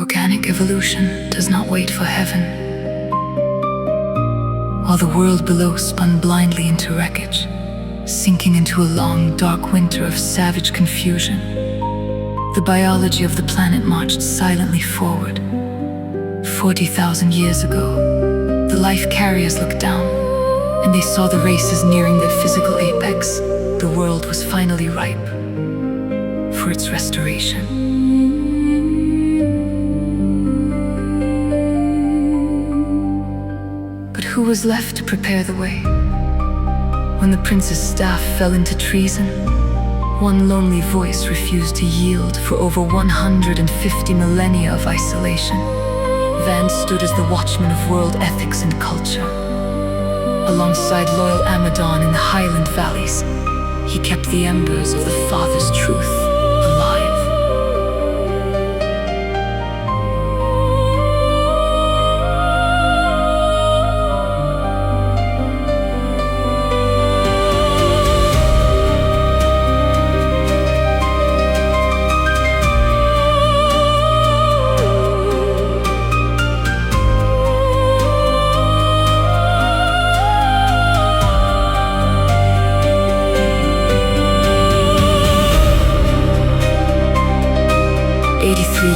Organic evolution does not wait for heaven. While the world below spun blindly into wreckage, sinking into a long, dark winter of savage confusion, the biology of the planet marched silently forward. 40,000 years ago, the life carriers looked down, and they saw the races nearing their physical apex. The world was finally ripe for its restoration. But who was left to prepare the way? When the prince's staff fell into treason, one lonely voice refused to yield for over 150 millennia of isolation. Van stood as the watchman of world ethics and culture. Alongside loyal Amadon in the highland valleys, he kept the embers of the Father's truth alive.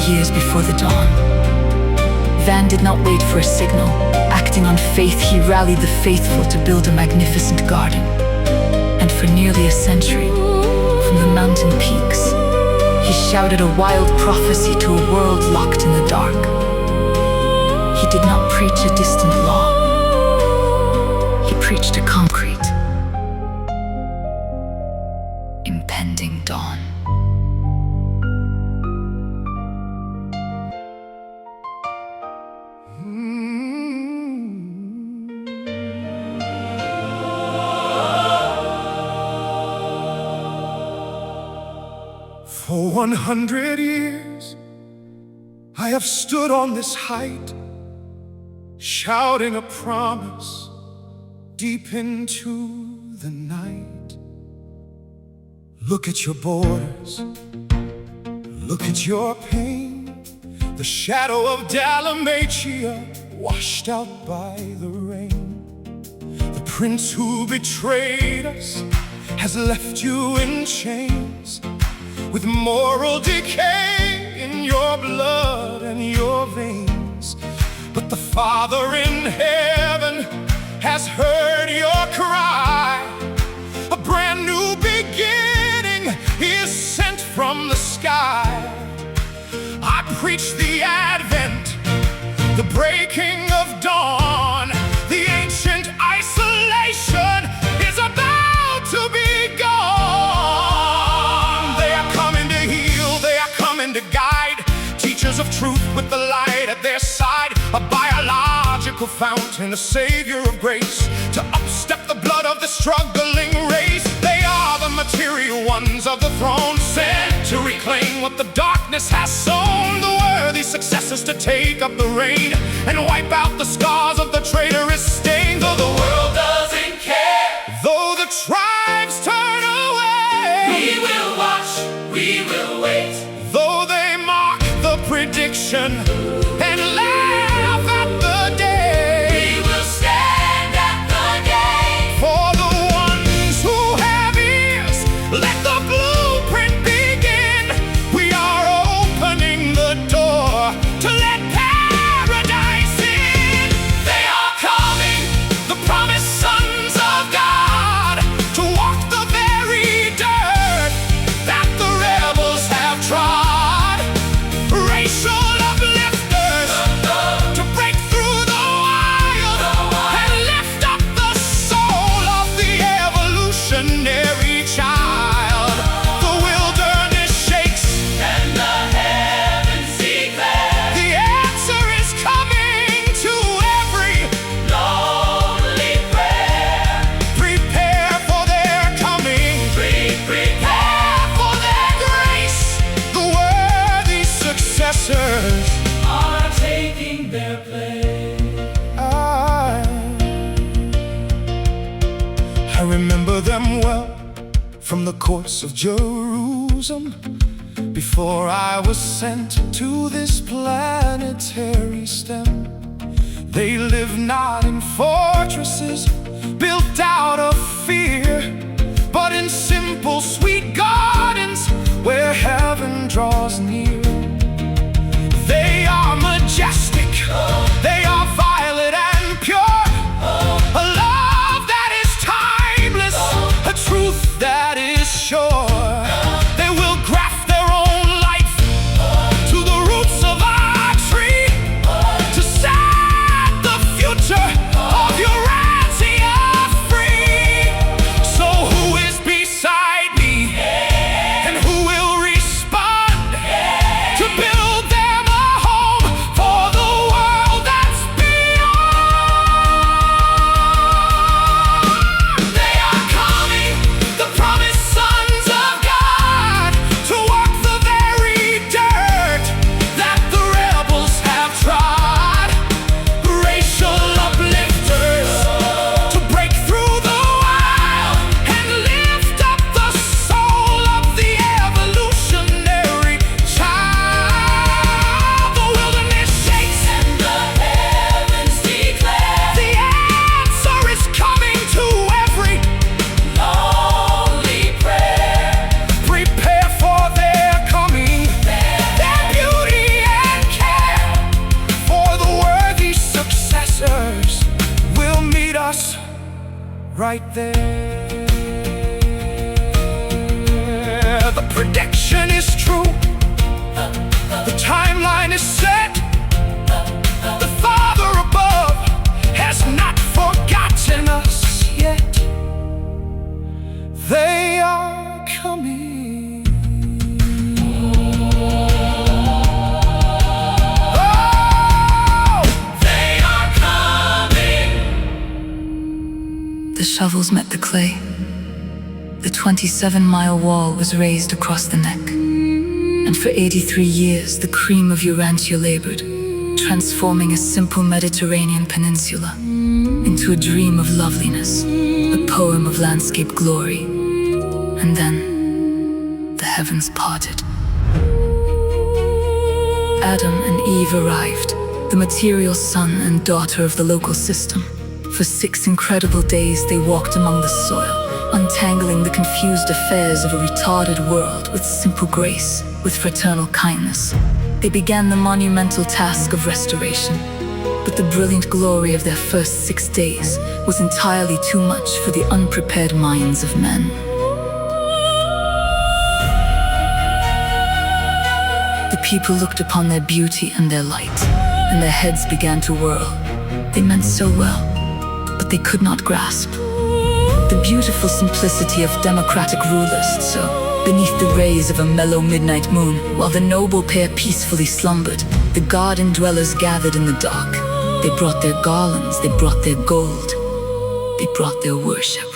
Years before the dawn, Van did not wait for a signal. Acting on faith, he rallied the faithful to build a magnificent garden. And for nearly a century, from the mountain peaks, he shouted a wild prophecy to a world locked in the dark. He did not preach a distant law. He preached a concrete, impending dawn. For 100 years, I have stood on this height, shouting a promise deep into the night. Look at your borders, look at your pain, the shadow of Dalmatia washed out by the rain. The prince who betrayed us has left you in chains, with moral decay in your blood and your veins. But the Father in heaven has heard your cry. A brand new beginning is sent from the sky. I preach the advent, the breaking of dawn. The ancient isolation is about to be gone. To guide, teachers of truth with the light at their side, a biological fountain, a savior of grace, to upstep the blood of the struggling race. They are the material ones of the throne, sent to reclaim what the darkness has sown, the worthy successors to take up the reign and wipe out the scars of the traitorous stain. Though the world doesn't care, though the tribes turn away, we will watch, we will wait. Though they mock the prediction and laugh at the day, we will stand at the gate. For the ones who have ears, let the blueprint begin. We are opening the door to let paradise in. They are coming, the promised sons of God, to walk the very dirt that the rebels have trod. Racial uplifters to break through the wild and lift up the soul of the evolutionary child. The wilderness shakes and the heavens declare the answer is coming to every lonely prayer. Prepare for their coming, prepare for their grace. The worthy successors are taking their place. I remember them well from the courts of Jerusalem, Before I was sent to this planetary stem, they live not in fortresses built out of fear, but in simple, sweet gardens where heaven draws near. They are majestic, they are violet and pure, a love that is timeless, a truth that is sure. They will graft their own life to the roots of our tree to set the future of Urantia free. So who is beside me, and who will respond to build them a home for the world that's beyond? They are coming, the promised sons of God, to walk the very dirt that the rebels have trod. Racial uplifters to break through the wild and lift up the soul of the evolutionary child. The wilderness shakes and the heavens declare the answer is coming to every lonely prayer. Prepare for their coming, their beauty and care, for the worthy successors will meet us right there. The prediction is true, the timeline is set. The Father above has not forgotten us yet. They are coming. Oh, they are coming. The shovels met the clay. The 27-mile wall was raised across the neck. And for 83 years, the cream of Urantia labored, transforming a simple Mediterranean peninsula into a dream of loveliness, a poem of landscape glory. And then, the heavens parted. Adam and Eve arrived, the material son and daughter of the local system. For 6 incredible days they walked among the soil, untangling the confused affairs of a retarded world with simple grace, with fraternal kindness. They began the monumental task of restoration. But the brilliant glory of their first 6 days was entirely too much for the unprepared minds of men. The people looked upon their beauty and their light, and their heads began to whirl. They meant so well, but they could not grasp the beautiful simplicity of democratic rulers. So, beneath the rays of a mellow midnight moon, while the noble pair peacefully slumbered, the garden dwellers gathered in the dark. They brought their garlands, they brought their gold, they brought their worship.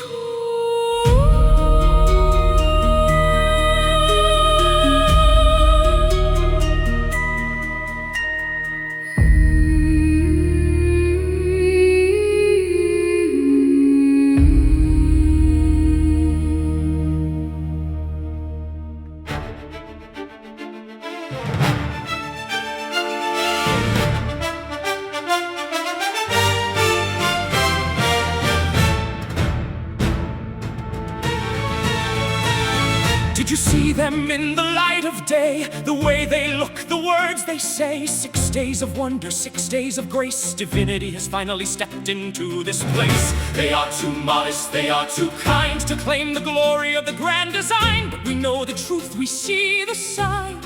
Did you see them in the light of day? The way they look, the words they say. 6 days of wonder, 6 days of grace. Divinity has finally stepped into this place. They are too modest, they are too kind to claim the glory of the grand design. But we know the truth, we see the sign.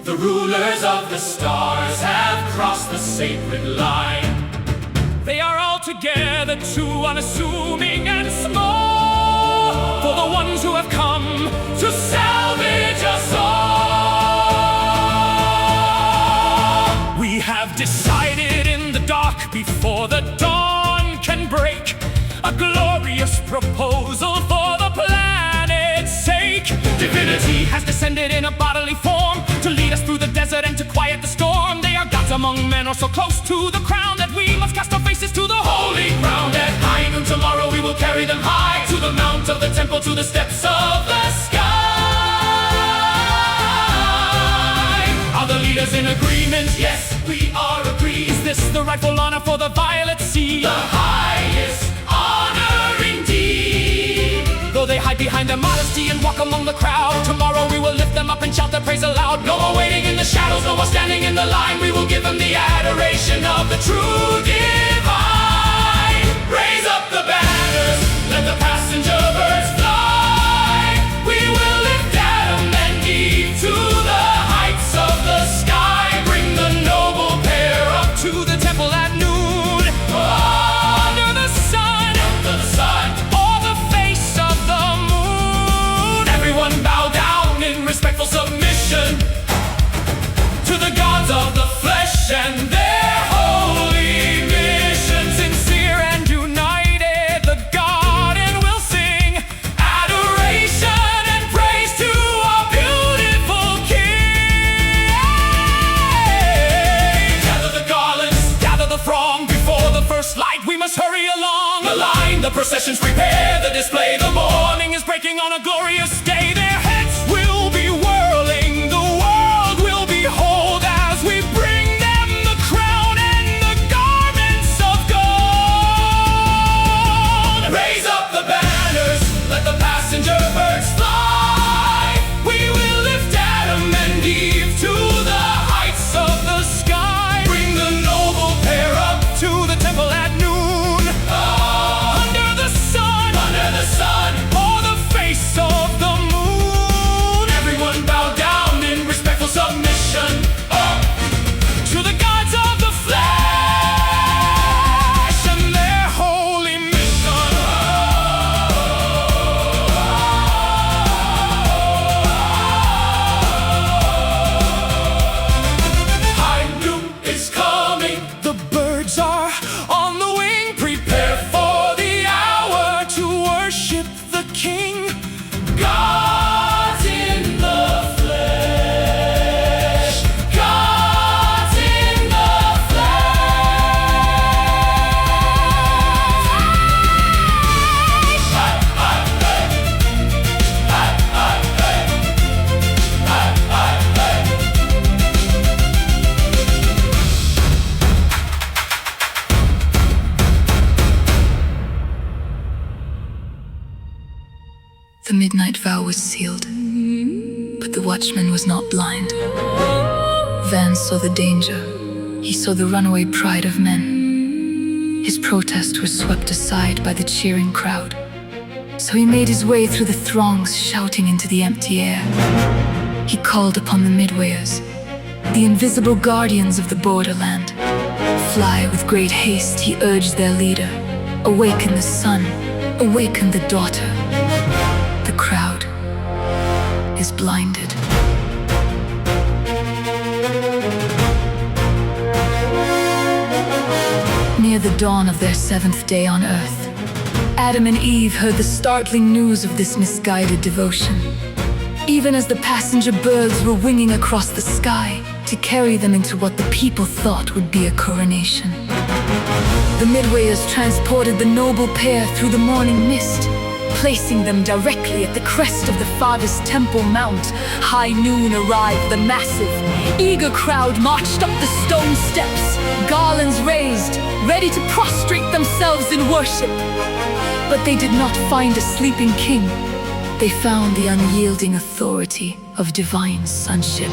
The rulers of the stars have crossed the sacred line. They are all together, too unassuming and small, for the ones who have come to salvage us all. We have decided in the dark, before the dawn can break, a glorious proposal for the planet's sake. Divinity has descended in a bodily form to lead us through the desert and to quiet the storm. They are gods among men, or so close to the crown that we must cast our faces to the holy ground. At high noon tomorrow we will carry them high to the mount of the temple, to the steps of the sky. resist the rightful honor for the violet sea. The highest honor indeed. Though they hide behind their modesty and walk among the crowd, tomorrow we will lift them up and shout their praise aloud. No more waiting in the shadows, no more standing in the line. We will give them the adoration of the true divine. Raise up the banners, let the passenger birds fly. We will lift Adam and Eve to the heights of the sky. Bring the noble pair up To the temple at noon, under the sun, or the face of the moon. Everyone bow down in respectful submission to the gods of the flesh and their holy mission. Sincere and united, the garden will sing Adoration and praise to our beautiful King. Gather the garlands, gather the throng before the first light. We must hurry along. the line, the processions prepare the display. The Morning is breaking on a glorious day. Their heads will be whirling, the world will behold as we bring them the crown and the garments of gold. raise up the banners, let the passenger birds fly. We will lift Adam and Eve to the heights of the sky. Bring the noble pair up To the temple at noon, under the sun, or the face of the moon. Everyone bow down in respectful submission To the gods of the flesh and their holy mission. High noon is coming. The birds are on the wing, prepare for the hour to worship the King. Gods in the flesh. Gods in the The midnight vow was sealed, but the watchman was not blind. Van saw the danger. He saw the runaway pride of men. His protest was swept aside by the cheering crowd. So he made his way through the throngs, shouting into the empty air. He called upon the midwayers, the invisible guardians of the borderland. Fly with great haste, he urged their leader. Awaken the son, awaken the daughter. The crowd is blinded. Near the dawn of their 7th day on earth, Adam and Eve heard the startling news of this misguided devotion. Even as the passenger birds were winging across the sky to carry them into what the people thought would be a coronation. The midwayers transported the noble pair through the morning mist, placing them directly at the crest of the farthest temple mount. High noon arrived. The massive, eager crowd marched up the stone steps, garlands raised, ready to prostrate themselves in worship. But they did not find a sleeping king. They found the unyielding authority of divine sonship.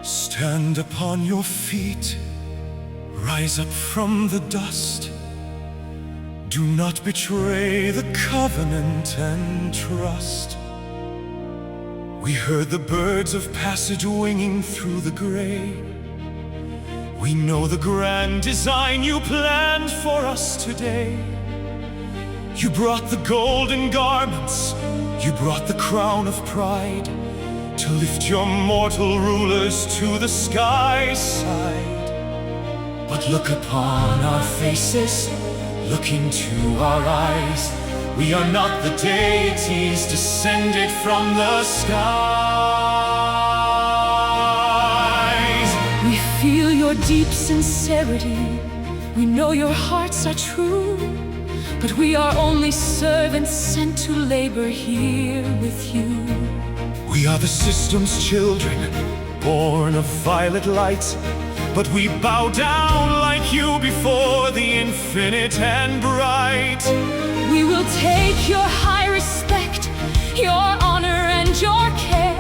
Stand upon your feet, rise up from the dust. Do not betray the covenant and trust. We heard the birds of passage winging through the gray. We know the grand design you planned for us today. You brought the golden garments, you brought the crown of pride, to lift your mortal rulers to the sky side. But look upon our faces, Look into our eyes. We are not the deities descended from the skies. We feel your deep sincerity. We know your hearts are true. But we are only servants sent to labor here with you. We are the system's children, born of violet light. But we bow down like you before the infinite and bright. We will take your high respect, your honor and your care.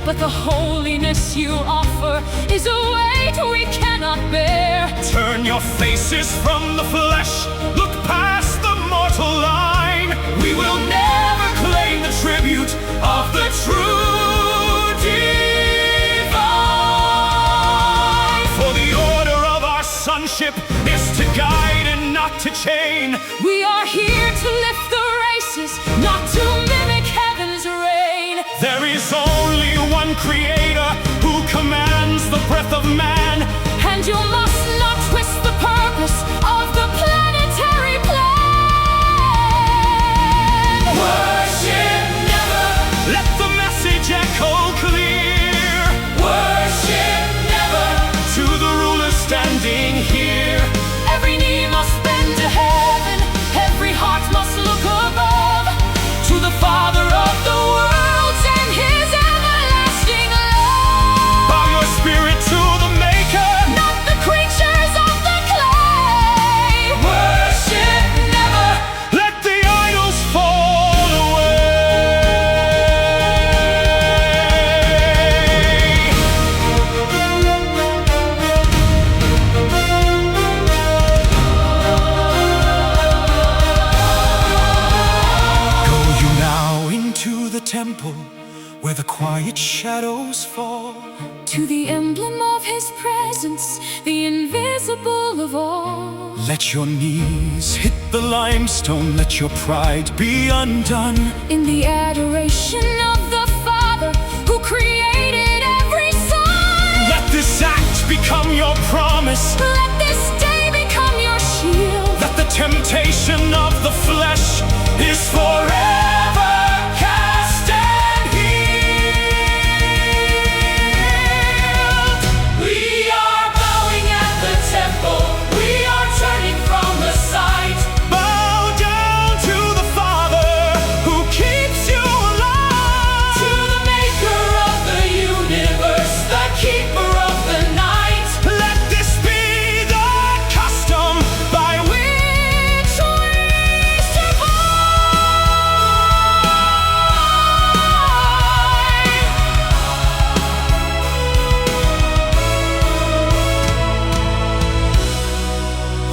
But the holiness you offer is a weight we cannot bear. Turn your faces from the flesh, look past the mortal line. We will never claim the tribute of the true divine. For the order of our sonship is to guide and not to chain. We are here to lift the races, not to mimic heaven's reign. There is only one creator who commands the breath of man. And you must not twist the purpose of the planetary plan. Worship never, let the message echo clear. Worship never, to the ruler standing here. Every knee must bend to heaven, every heart must look above, to the Father of the worlds and his everlasting love. Bow your spirit to the Maker, not the creatures of the clay. Worship never, let the idols fall temple where the quiet shadows fall. To the emblem of his presence, the invisible of all. Let your knees hit the limestone, let your pride be undone. In the adoration of the Father who created every son. Let this act become your promise. Let this day become your shield. That the temptation of the flesh is forever.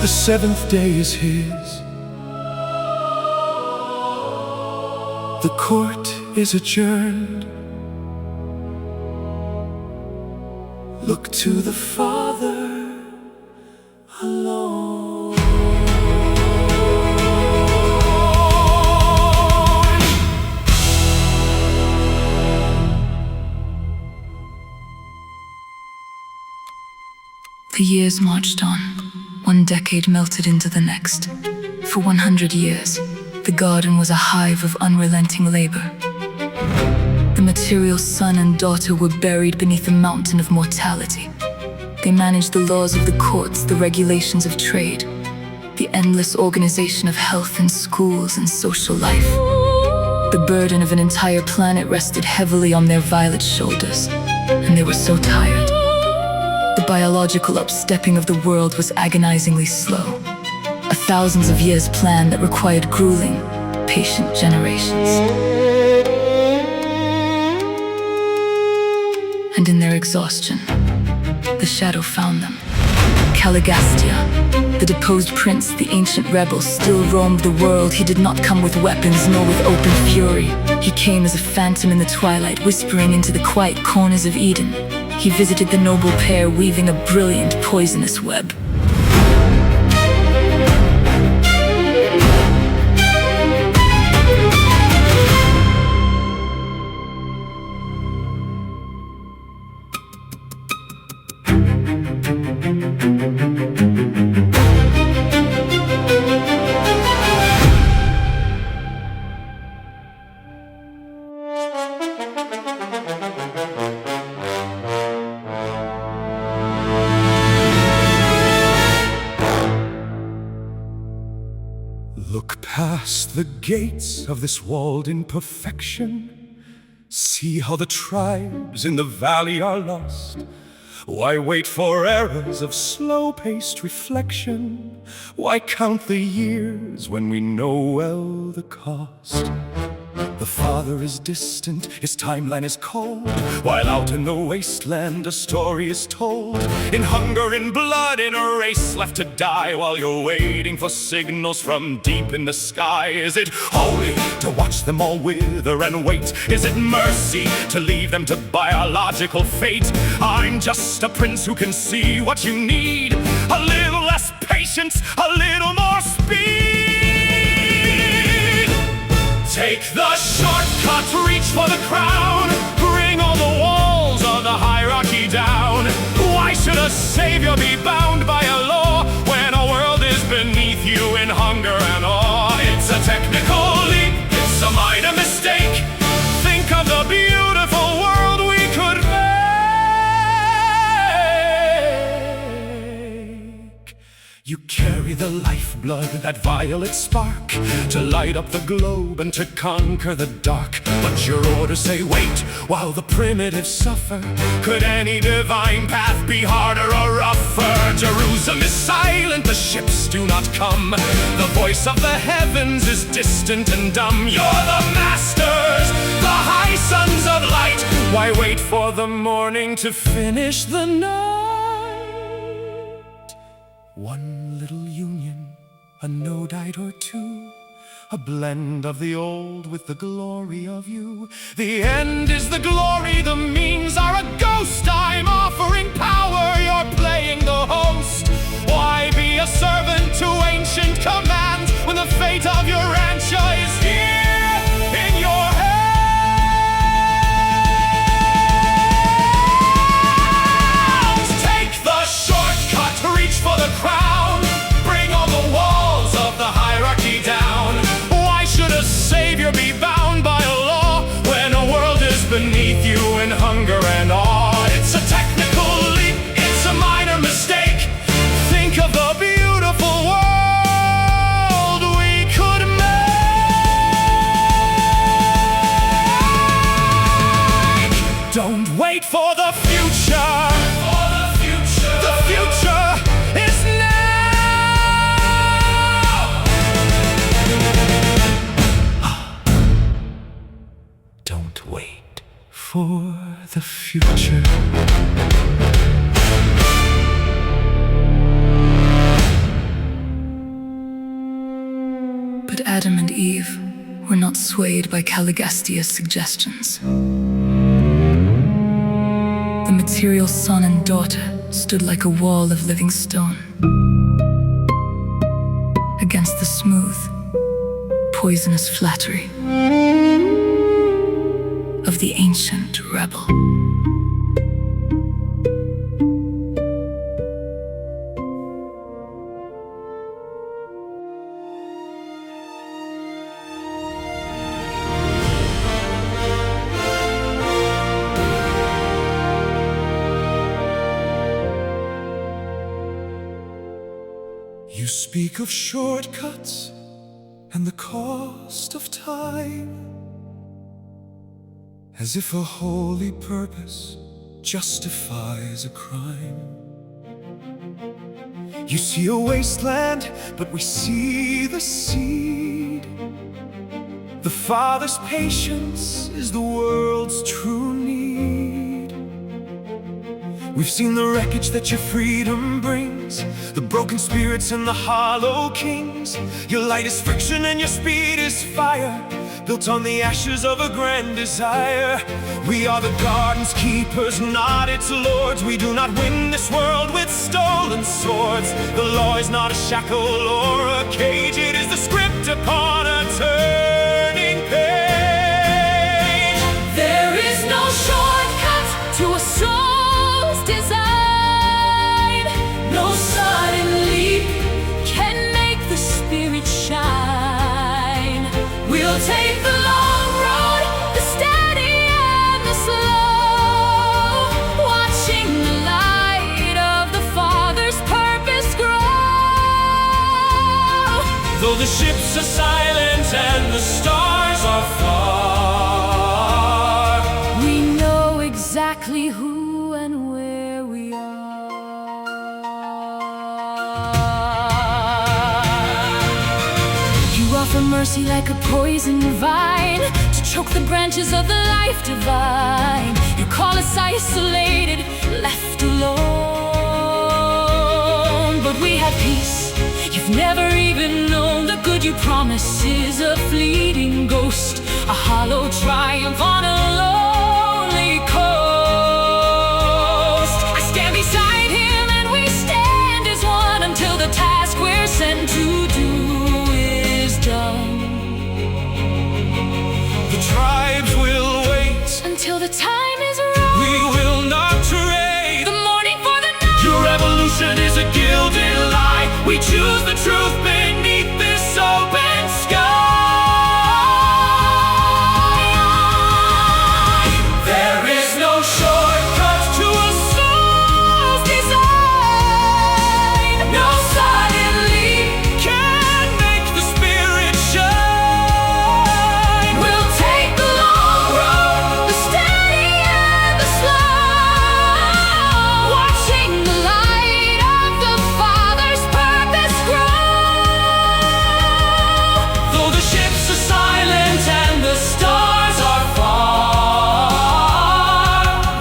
The seventh day is his. The court is adjourned. Look to the Father alone. The years marched on. One decade melted into the next. For 100 years, the garden was a hive of unrelenting labor. The material son and daughter were buried beneath a mountain of mortality. They managed the laws of the courts, the regulations of trade, the endless organization of health and schools and social life. The burden of an entire planet rested heavily on their violet shoulders, and they were so tired. The biological upstepping of the world was agonizingly slow. A thousands of years plan that required grueling, patient generations. And in their exhaustion, the shadow found them. Caligastia, the deposed prince, the ancient rebel, still roamed the world. He did not come with weapons nor with open fury. He came as a phantom in the twilight, whispering into the quiet corners of Eden. He visited the noble pair, weaving a brilliant, poisonous web. Past the gates of this walled-in perfection, see how the tribes in the valley are lost. Why wait for eras of slow-paced reflection? Why count the years when we know well the cost? The Father is distant, his timeline is cold, while out in the wasteland a story is told. In hunger, in blood, in a race left to die, while you're waiting for signals from deep in the sky. Is it holy to watch them all wither and wait? Is it mercy to leave them to biological fate? I'm just a prince who can see what you need. A little less patience, a little more speed. Take the shortcut, reach for the crown. Bring all the walls of the hierarchy down. Why should a savior be bound by a law when a world is beneath you in hunger and awe? It's a technical leap, it's a minor mistake. Think of the beautiful world we could make. You carry the lifeblood, that violet spark, to light up the globe and to conquer the dark. But your orders say wait, while the primitives suffer. Could any divine path be harder or rougher? Jerusalem is silent, the ships do not come. The voice of the heavens is distant and dumb. You're the masters, the high sons of light. Why wait for the morning to finish the night? One little union, a nodite or two, a blend of the old with the glory of you. The end is the glory, the means are a ghost. I'm offering power, you're playing the host. Why be a servant to ancient commands when the fate of Urantia is here in your hands? Take the shortcut, reach for the crown. Bring all the walls of the hierarchy down. Why should a savior be bound by a law when a world is beneath you in hunger and awe? It's a technical leap, it's a minor mistake. Think of the beautiful world we could make. Don't wait for the future. The future is now. Don't wait for the future. But Adam and Eve were not swayed by Caligastia's suggestions. The material son and daughter stood like a wall of living stone against the smooth, poisonous flattery of the ancient rebel. You speak of shortcuts and the cost of time, as if a holy purpose justifies a crime. You see a wasteland, but we see the seed. The Father's patience is the world's true need. We've seen the wreckage that your freedom brings, the broken spirits and the hollow kings. Your light is friction and your speed is fire, built on the ashes of a grand desire. We are the garden's keepers, not its lords. We do not win this world with stolen swords. The law is not a shackle or a cage, it is the script upon a turning page. There is no shortcut to a soul's design. No sudden leap can make the spirit shine. We'll take the long road, the steady and the slow, watching the light of the Father's purpose grow. Though the ships are silent exactly who and where we are. You offer mercy like a poison vine to choke the branches of the life divine. You call us isolated, left alone, but we have peace. You've never even known the good you promise is a fleeting ghost, a hollow triumph on a lonely coast. I stand beside him and we stand as one until the task we're sent to do is done. The tribes will wait Until the time is right, we will not trade the morning for the night. Your revolution is a gilded lie. We choose the truth beneath this open sky. There is no shortcut to a soul's design. No sudden leap can make the spirit shine. We'll take the long road, the steady and the slow, watching the light of the Father's purpose grow. Though the ships are silent and the stars are far,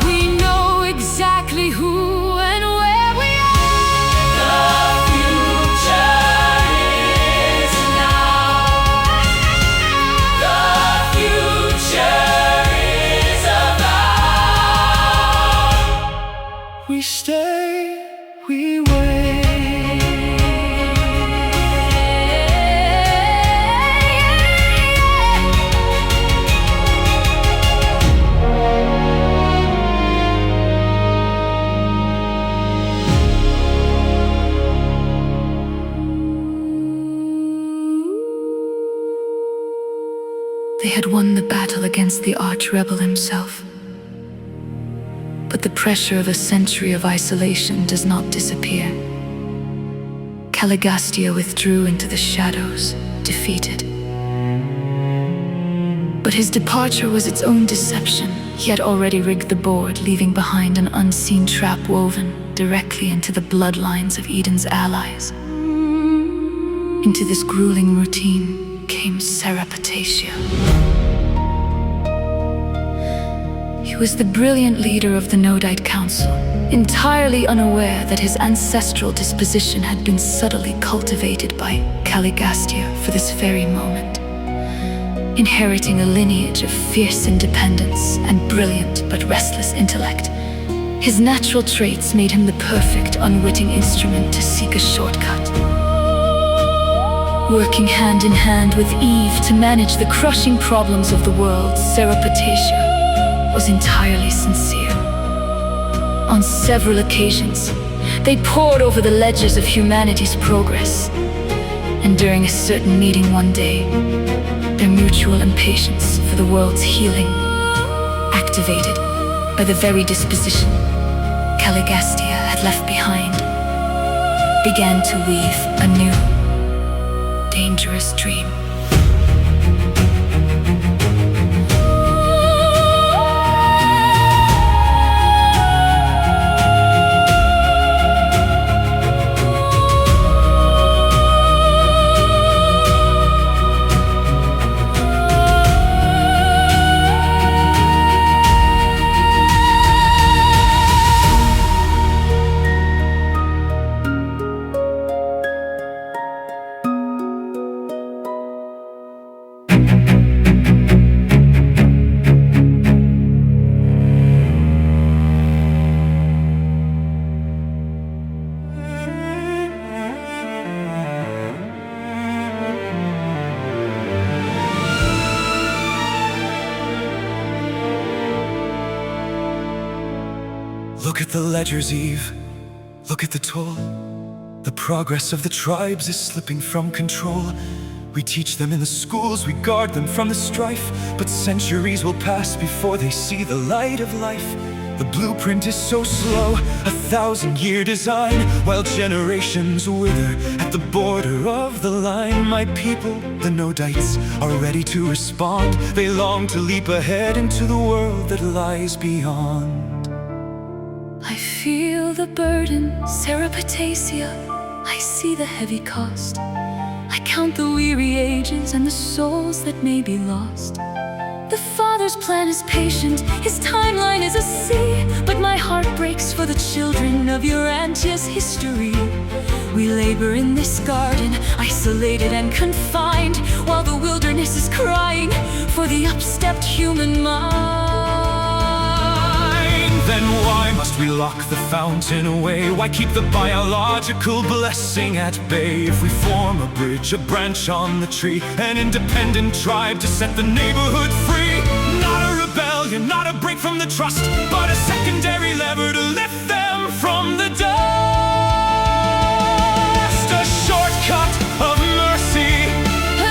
We know exactly who and where we the future is now. The future is about. We stay, we They had won the battle against the arch-rebel himself. But the pressure of a century of isolation does not disappear. Caligastia withdrew into the shadows, defeated. But his departure was its own deception. He had already rigged the board, leaving behind an unseen trap woven directly into the bloodlines of Eden's allies. Into this grueling routine came Serapetatio. He was the brilliant leader of the Nodite Council, entirely unaware that his ancestral disposition had been subtly cultivated by Caligastia for this very moment. Inheriting a lineage of fierce independence and brilliant but restless intellect, his natural traits made him the perfect unwitting instrument to seek a shortcut. Working hand in hand with Eve to manage the crushing problems of the world, Serapetatio was entirely sincere. On several occasions, they pored over the ledgers of humanity's progress. And during a certain meeting one day, their mutual impatience for the world's healing, activated by the very disposition Caligastia had left behind, began to weave a new, dangerous dream. Look at the ledgers, Eve. Look at the toll. The progress of the tribes is slipping from control. We teach them in the schools, we guard them from the strife, but centuries will pass before they see the light of life. The blueprint is so slow, 1,000-year design, while generations wither at the border of the line. My people, the Nodites, are ready to respond. They long to leap ahead into the world that lies beyond. feel the burden, Serapettacia. I see the heavy cost. I count the weary ages and the souls that may be lost. The Father's plan is patient, His timeline is a sea. But my heart breaks for the children of Urantia's history. We labor in this garden, isolated and confined, while the wilderness is crying for the upstepped human mind. Then why must we lock the fountain away? Why keep the biological blessing at bay? If we form a bridge, a branch on the tree, an independent tribe to set the neighborhood free. Not a rebellion, not a break from the trust, but a secondary lever to lift them from the dust. A shortcut of mercy,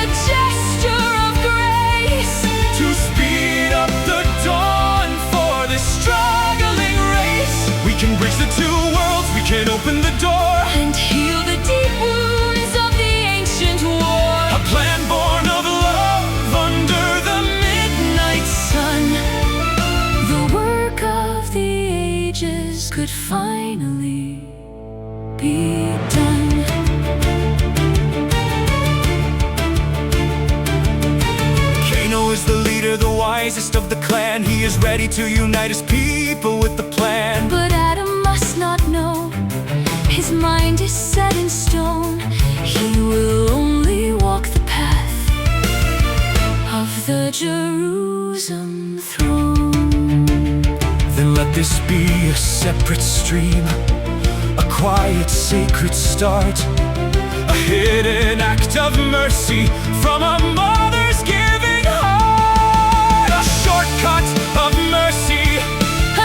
A gesture of grace, to speed up the dawn for this struggling race. We can bridge the two worlds, we can open the door and heal the deep wounds of the ancient war. a plan born of love under the midnight sun. The work of the ages could finally be done. Kano is the leader, the wisest of the clan. He is ready to unite his people with the plan. But Adam must not know, his mind is set in stone. He will only walk the path of the Jerusalem throne. Then let this be a separate stream, a quiet, sacred start, a hidden act of mercy from a mother's giving heart. A shortcut of mercy,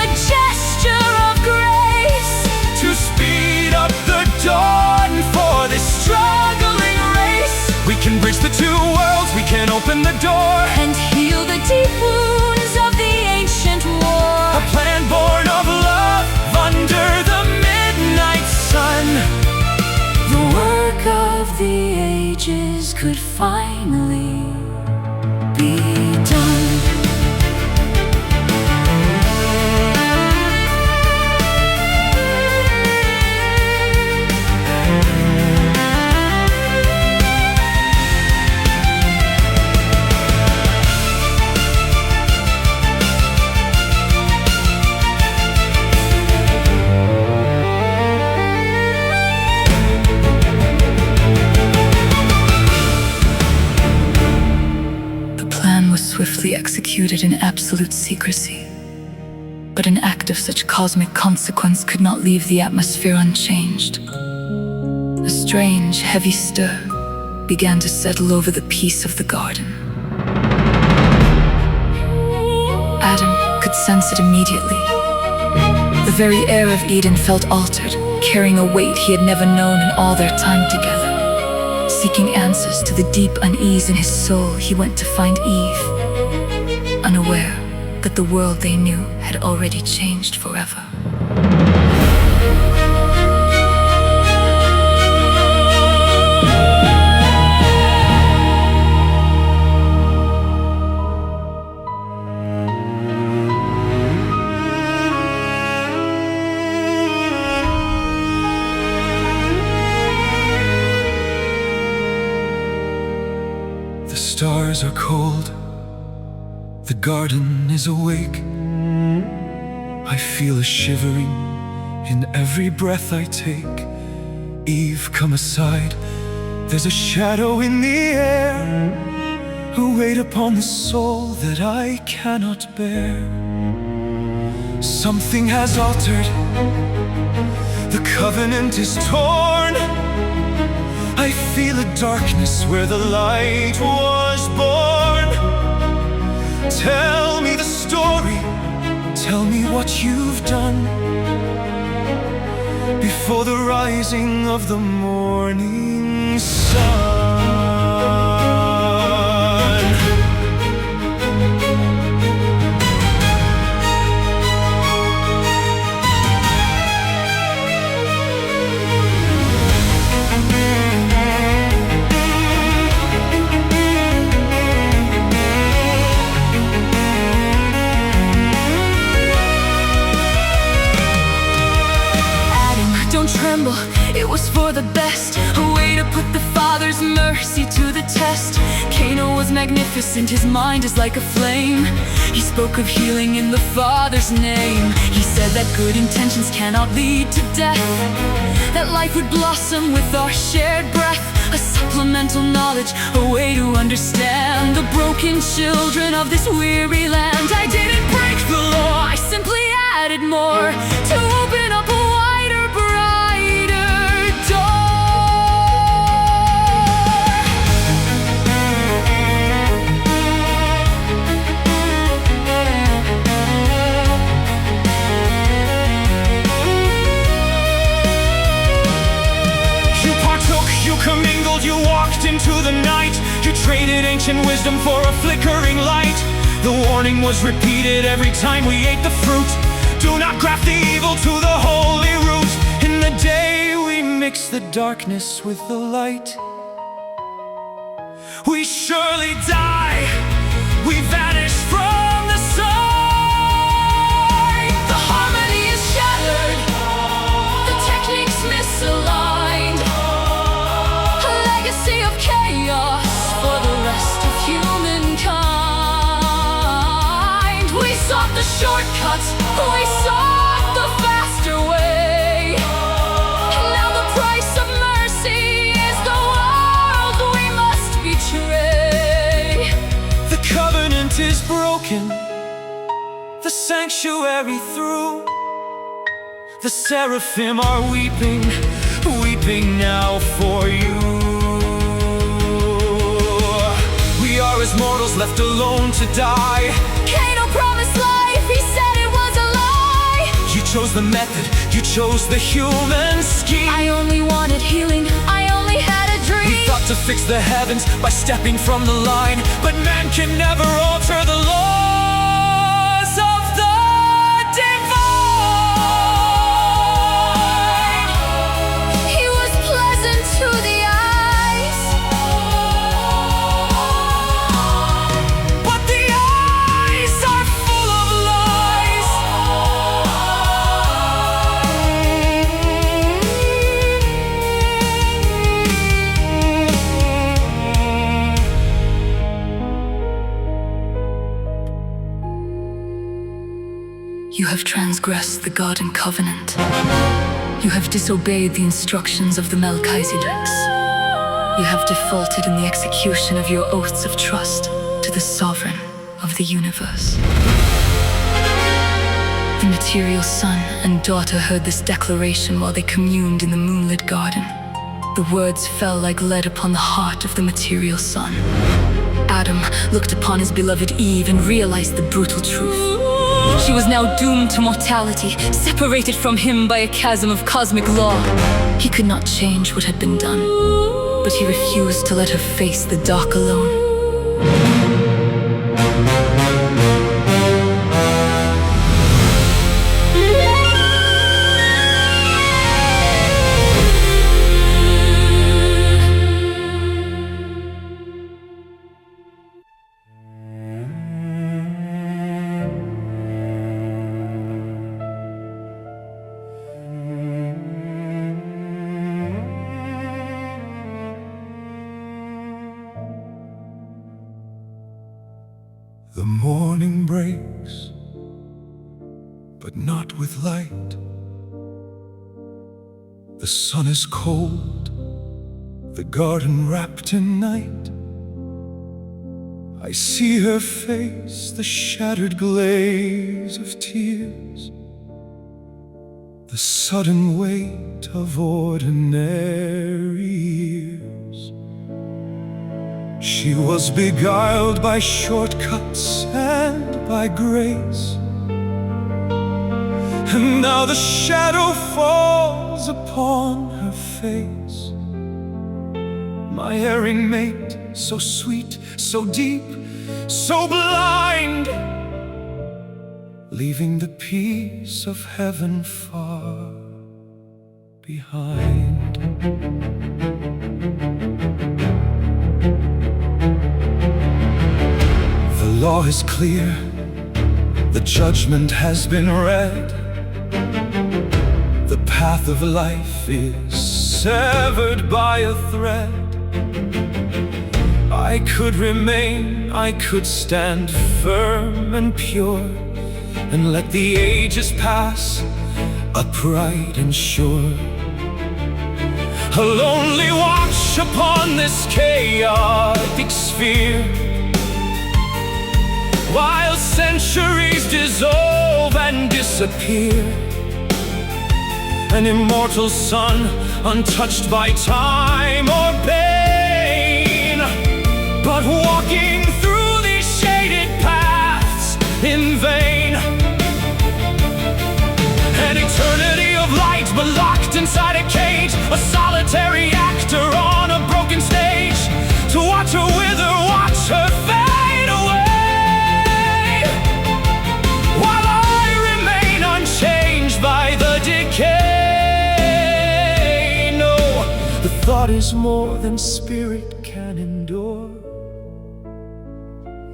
A gesture of grace, to speed up the dawn for this struggling race. We can bridge the two worlds, we can open the door and heal the deep wounds of the ancient war. a plan born of love under the midnight sun. The work of the ages could finally be done. Swiftly executed in absolute secrecy. But an act of such cosmic consequence could not leave the atmosphere unchanged. A strange, heavy stir began to settle over the peace of the garden. Adam could sense it immediately. The very air of Eden felt altered, carrying a weight he had never known in all their time together. Seeking answers to the deep unease in his soul, he went to find Eve, unaware that the world they knew had already changed forever. The stars are cold, the garden is awake. I feel a shivering in every breath I take. Eve, come aside, there's a shadow in the air, a weight upon the soul that I cannot bear. Something has altered, the covenant is torn. I feel a darkness where the light was born. Tell me the story, tell me what you've done before the rising of the morning sun. tremble, it was for the best, a way to put the Father's mercy to the test. Cain was magnificent, his mind is like a flame. He spoke of healing in the Father's name. He said that good intentions cannot lead to death, that life would blossom with our shared breath. A supplemental knowledge, a way to understand the broken children of this weary land. I didn't break the law, I simply added more to open up a wider, brighter door. You partook, you commingled, you walked into the night. You traded ancient wisdom for a flickering light. The warning was repeated every time we ate the fruit. Do not graft the evil to the holy root. In the day we mix the darkness with the light, we surely die, we vanish from the sight. The harmony is shattered, the techniques misaligned, a legacy of chaos for the rest of humankind. We sought the shortcuts, we sought the faster way, and now the price of mercy is the world we must betray. The covenant is broken, the sanctuary through. The seraphim are weeping, weeping now for you. We are as mortals left alone to die. Cain promised life, he said it was a lie. You chose the method, you chose the human scheme. I only wanted healing, I only had a dream. We thought to fix the heavens by stepping from the line, but man can never alter the laws of the divine. He was pleasant to the eyes, But the eyes are full of lies. You have transgressed the garden covenant. You have disobeyed the instructions of the Melchizedeks. You have defaulted in the execution of your oaths of trust to the sovereign of the universe. The material son and daughter heard this declaration while they communed in the moonlit garden. The words fell like lead upon the heart of the material son. Adam looked upon his beloved Eve and realized the brutal truth. She was now doomed to mortality, separated from him by a chasm of cosmic law. He could not change what had been done, but he refused to let her face the dark alone. The morning breaks, but not with light. The sun is cold, the garden wrapped in night. I see her face, the shattered glaze of tears, the sudden weight of ordinary years. She was beguiled by shortcuts and by grace, and now the shadow falls upon her face. My erring mate, so sweet, so deep, so blind, leaving the peace of heaven far behind. The law is clear, the judgment has been read. The path of life is severed by a thread. I could remain, I could stand firm and pure, and let the ages pass, upright and sure. A lonely watch upon this chaotic sphere, while centuries dissolve and disappear. An immortal sun, untouched by time or pain, but walking through these shaded paths in vain. An eternity of light, but locked inside a cage, a solitary actor on a broken stage, to watch her wither, watch her fade away, while I remain unchanged by the decay. No, the thought is more than spirit can endure.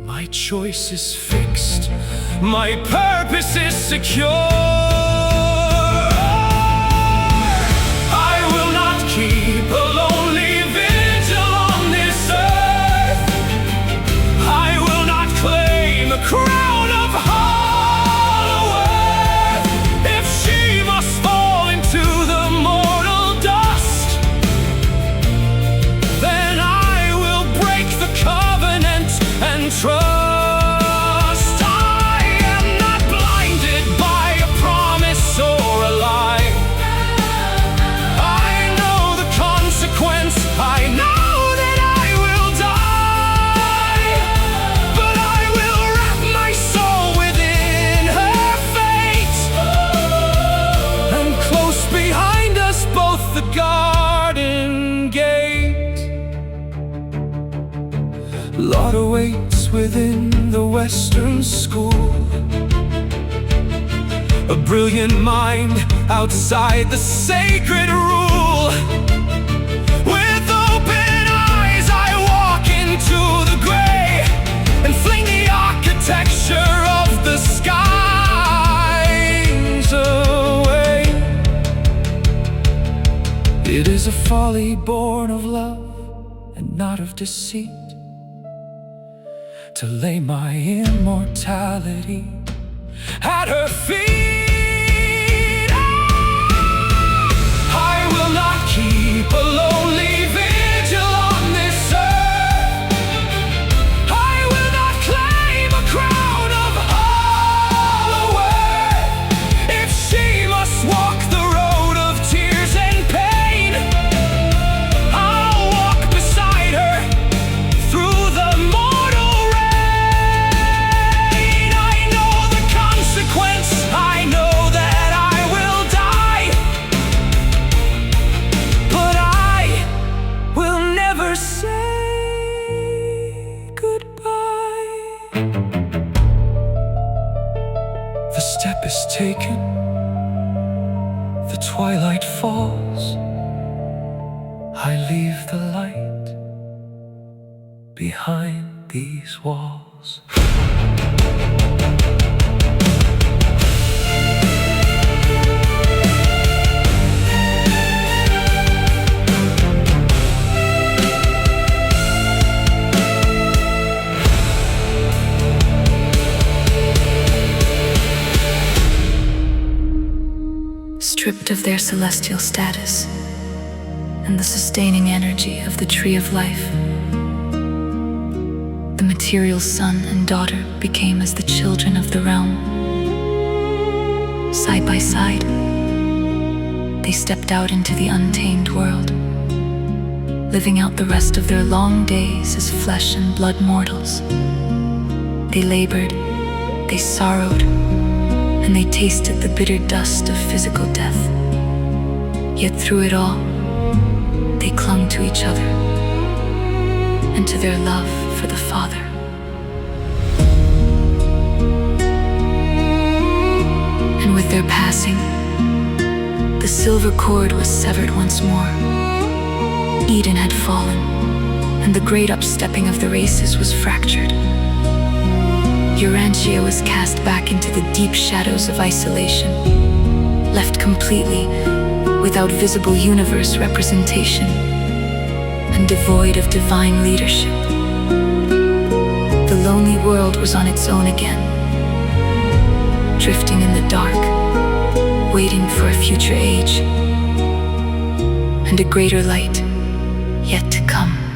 My choice is fixed, my purpose is secure. Keep a lonely vigil on this earth. I will not claim a crown of hollow earth. If she must fall into the mortal dust, then I will break the covenant and trust. I am not blinded by a promise or a lie. I know that I will die, but I will wrap my soul within her fate, and close behind us both the garden gate. Lot awaits within the Western school, a brilliant mind outside the sacred rule. To the gray and fling the architecture of the skies away. It is a folly born of love and not of deceit, to lay my immortality at her feet. I will not keep a lonely vigil on this earth. Walk the road of tears and pain. I'll walk beside her through the mortal rain. I know the consequence, I know that I will die, but I will never say goodbye. The step is taken, the twilight falls, I leave the light behind these walls. Stripped of their celestial status and the sustaining energy of the tree of life, the material son and daughter became as the children of the realm. Side by side, they stepped out into the untamed world, living out the rest of their long days as flesh and blood mortals. They labored, they sorrowed, and they tasted the bitter dust of physical death. Yet through it all, they clung to each other and to their love for the Father. And with their passing, the silver cord was severed once more. Eden had fallen, and the great upstepping of the races was fractured. Urantia was cast back into the deep shadows of isolation, left completely without visible universe representation and devoid of divine leadership. The lonely world was on its own again, drifting in the dark, waiting for a future age and a greater light yet to come.